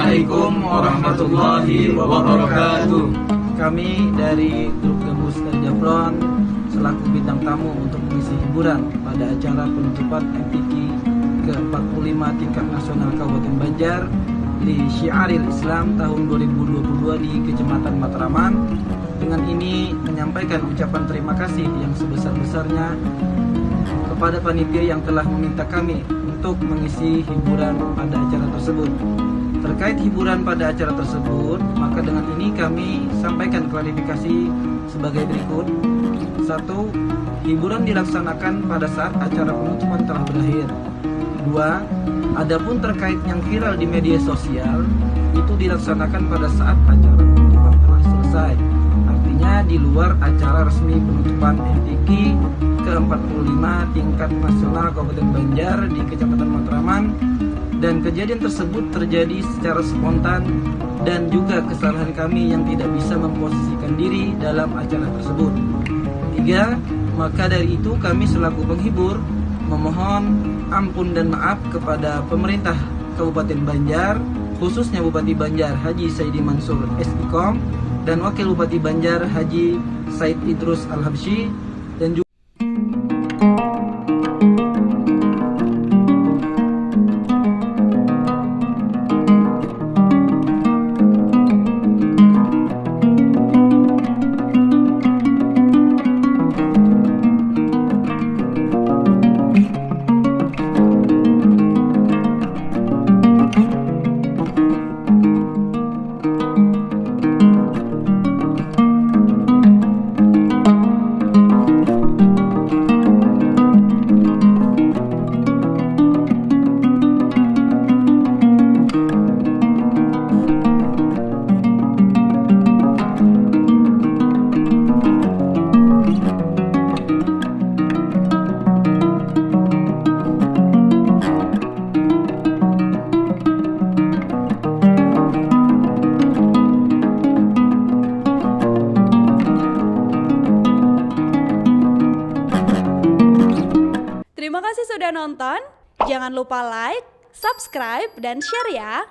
Assalamualaikum warahmatullahi wabarakatuh. Kami dari Grup Gabus Jafron selaku bintang tamu untuk mengisi hiburan pada acara penutupan MTQ ke-45 tingkat nasional Kabupaten Banjar di Syiaril Islam tahun 2022 di Kecamatan Matraman. Dengan ini menyampaikan ucapan terima kasih yang sebesar-besarnya kepada panitia yang telah meminta kami untuk mengisi hiburan pada acara tersebut. Terkait hiburan pada acara tersebut, maka dengan ini kami sampaikan klarifikasi sebagai berikut. 1. Hiburan dilaksanakan pada saat acara penutupan telah berakhir. 2. Adapun terkait yang viral di media sosial, itu dilaksanakan pada saat acara penutupan telah selesai. Artinya di luar acara resmi penutupan MTQ ke-45 tingkat nasional Kabupaten Banjar di Kecamatan Matraman. Dan kejadian tersebut terjadi secara spontan dan juga kesalahan kami yang tidak bisa memposisikan diri dalam acara tersebut. 3. Maka dari itu kami selaku penghibur memohon ampun dan maaf kepada pemerintah Kabupaten Banjar, khususnya Bupati Banjar Haji Saidi Mansur SIKOM dan Wakil Bupati Banjar Haji Said Idrus Al-Habsyi dan juga Terima kasih sudah nonton. Jangan lupa like, subscribe, dan share ya.